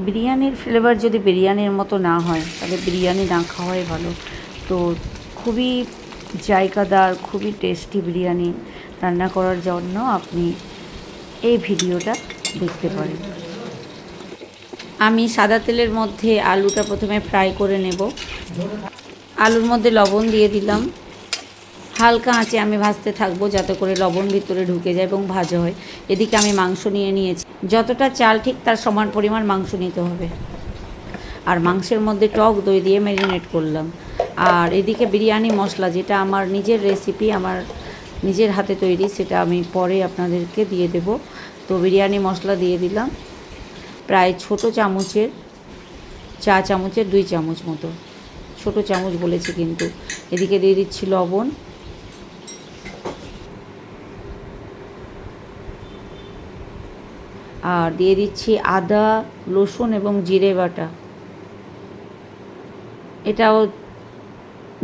বিরিয়ানির ফ্লেভার যদি বিরিয়ানির মতো না হয় তাহলে বিরিয়ানি না খাওয়াই ভালো। তো খুবই জায়গাদার, খুবই টেস্টি বিরিয়ানি রান্না করার জন্য আপনি এই ভিডিওটা দেখতে পারেন। আমি সাদা তেলের মধ্যে আলুটা প্রথমে ফ্রাই করে নেব। আলুর মধ্যে লবণ দিয়ে দিলাম। হালকা আঁচে আমি ভাজতে থাকবো যাতে করে লবণ ভিতরে ঢুকে যায় এবং ভাজা হয়। এদিকে আমি মাংস নিয়ে নিয়েছি। যতটা চাল ঠিক তার সমান পরিমাণ মাংস নিতে হবে। আর মাংসের মধ্যে টক দই দিয়ে ম্যারিনেট করলাম। আর এদিকে বিরিয়ানি মশলা, যেটা আমার নিজের রেসিপি, আমার নিজের হাতে তৈরি, সেটা আমি পরে আপনাদেরকে দিয়ে দেব। তো বিরিয়ানি মশলা দিয়ে দিলাম প্রায় ছোট চামচের, চা চামচের 2 চামচ মতো, ছোট চামচ বলেছি কিন্তু। এদিকে দিয়ে দিচ্ছি লবণ, আর দিয়ে দিচ্ছি আদা, রসুন এবং জিরে বাটা, এটাও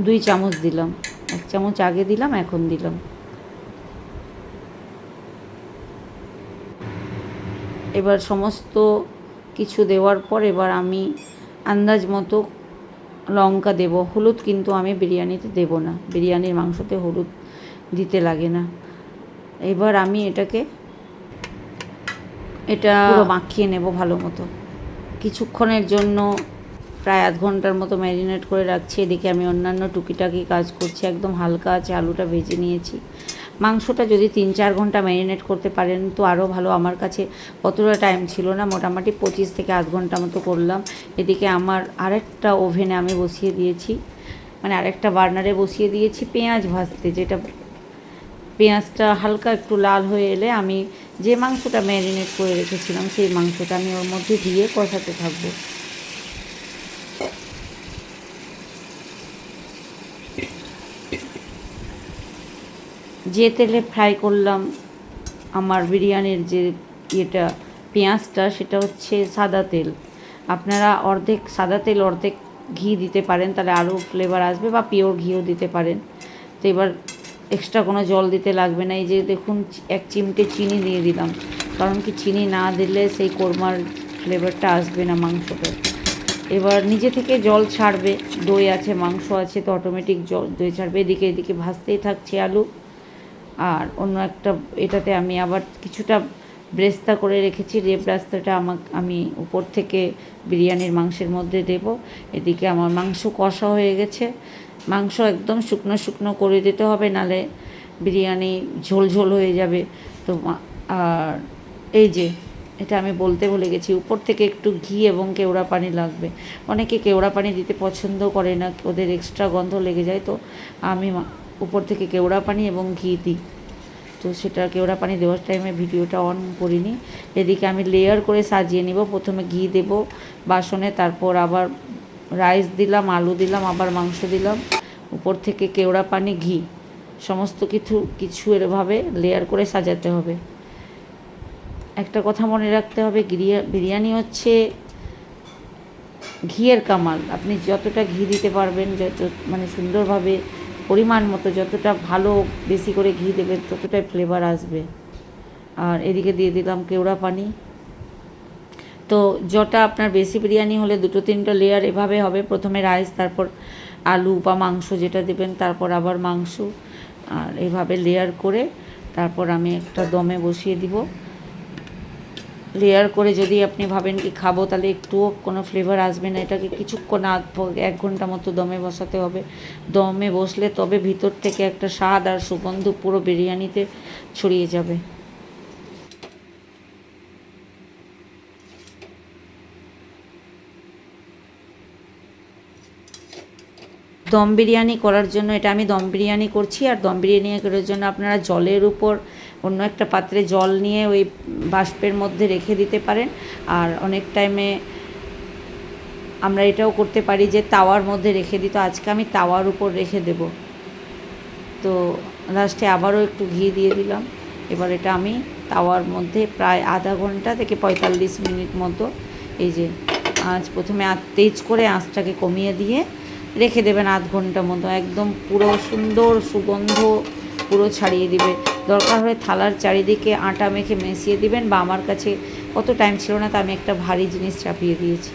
2 চামচ দিলাম। 1 চামচ আগে দিলাম, এখন দিলাম। এবার সমস্ত কিছু দেওয়ার পর এবার আমি আন্দাজ মতো লঙ্কা দেব। হলুদ কিন্তু আমি বিরিয়ানিতে দেব না, বিরিয়ানির মাংসতে হলুদ দিতে লাগে না। এবার আমি এটা পুরো মাখিয়ে নেব ভালো মতো। কিছুক্ষণের জন্য প্রায় আধ ঘন্টার মতো ম্যারিনেট করে রাখছি। এদিকে আমি অন্যান্য টুকিটাকি কাজ করছি। একদম হালকা আছে আলুটা ভেজে নিয়েছি। মাংসটা যদি 3-4 ঘন্টা ম্যারিনেট করতে পারেন তো আরও ভালো। আমার কাছে অতটা টাইম ছিল না, মোটামুটি 25 থেকে আধ ঘন্টা মতো করলাম। এদিকে আমার আরেকটা ওভেনে আমি বসিয়ে দিয়েছি, মানে আরেকটা বার্নারে বসিয়ে দিয়েছি পেঁয়াজ ভাজতে। যেটা পেঁয়াজটা হালকা একটু লাল হয়ে এলে আমি যে মাংসটা ম্যারিনেট করে রেখেছিলাম সেই মাংসটা আমি ওর মধ্যে দিয়ে কষাতে থাকবো। যে তেলে ফ্রাই করলাম আমার বিরিয়ানির যে পেঁয়াজটা, সেটা হচ্ছে সাদা তেল। আপনারা অর্ধেক সাদা তেল অর্ধেক ঘি দিতে পারেন, তাহলে আরও ফ্লেভার আসবে, বা পিওর ঘিও দিতে পারেন। তো এবার এক্সট্রা কোনো জল দিতে লাগবে না। এই যে দেখুন 1 চিমটে চিনি দিয়ে দিলাম, কারণ কি চিনি না দিলে সেই কোরমার ফ্লেভারটা আসবে না মাংসটা। এবার নিজে থেকে জল ছাড়বে, দই আছে, মাংস আছে, তো অটোমেটিক দই ছাড়বে। এদিকে ভাজতেই থাকছে আলু। আর অন্য একটা এটাতে আমি আবার কিছুটা ব্রেস্তা করে রেখেছি। ব্রেস্তাটা আমি উপর থেকে বিরিয়ানির মাংসের মধ্যে দেব। এদিকে আমার মাংস কষা হয়ে গেছে। মাংস একদম শুকনো শুকনো করে দিতে হবে, নালে বিরিয়ানি ঝোল ঝোল হয়ে যাবে। তো আর এই যে এটা আমি বলতে ভুলে গেছি, উপর থেকে একটু ঘি এবং কেওড়া পানি লাগবে। অনেকে কেওড়া পানি দিতে পছন্দ করে না, ওদের এক্সট্রা গন্ধ লেগে যায়। তো আমি উপর থেকে কেওড়া পানি এবং ঘি দিই। তো সেটা কেওড়া পানি দেওয়ার টাইমে ভিডিওটা অন করিনি। এদিকে আমি লেয়ার করে সাজিয়ে নিব। প্রথমে ঘি দেব বাসনে, তারপর আবার রাইস দিলাম, আলু দিলাম, আবার মাংস দিলাম, উপর থেকে কেওড়া পানি, ঘি, সমস্ত কিছু এভাবে লেয়ার করে সাজাতে হবে। একটা কথা মনে রাখতে হবে, বিরিয়ানি হচ্ছে ঘিয়ের কামাল। আপনি যতটা ঘি দিতে পারবেন, মানে সুন্দরভাবে পরিমাণ মতো যতটা ভালো বেশি করে ঘি দেবেন ততটাই ফ্লেভার আসবে। আর এদিকে দিয়ে দিলাম কেওড়া পানি। তো যটা আপনার বেশি বিরিয়ানি হলে 2-3টা লেয়ার এভাবে হবে। প্রথমে রাইস, তারপর আলু বা মাংস যেটা দেবেন, তারপর আবার মাংস, আর এভাবে লেয়ার করে তারপর আমি একটা দমে বসিয়ে দিব। লেয়ার করে যদি আপনি ভাবেন কি খাবো, তাহলে একটুও কোনো ফ্লেভার আসবে না। এটাকে কিছুক্ষণ 1 ঘন্টা মতো দমে বসাতে হবে। দমে বসলে তবে ভিতর থেকে একটা স্বাদ আর সুগন্ধ পুরো বিরিয়ানিতে ছড়িয়ে যাবে। দম বিরিয়ানি করার জন্য, এটা আমি দম বিরিয়ানি করছি, আর দম বিরিয়ানি করার জন্য আপনারা জলের উপর অন্য একটা পাত্রে জল নিয়ে ওই বাষ্পের মধ্যে রেখে দিতে পারেন। আর অনেক টাইমে আমরা এটাও করতে পারি যে তাওয়ার মধ্যে রেখে দিই। তো আজকে আমি তাওয়ার উপর রেখে দেব। তো লাস্টে আবারও একটু ঘি দিয়ে দিলাম। এবার এটা আমি তাওয়ার মধ্যে প্রায় আধা ঘন্টা থেকে 45 মিনিট মতো, এই যে প্রথমে তেজ করে আঁচটাকে কমিয়ে দিয়ে রেখে দেবেন আধ ঘন্টা মতো। একদম পুরো সুন্দর সুগন্ধ পুরো ছাড়িয়ে দিবে। দরকার হলে থালার চারিদিকে আটা মেখে মিশিয়ে দিবেন, বা আমার কাছে অত টাইম ছিল না, তো আমি একটা ভারী জিনিস চাপিয়ে দিয়েছি।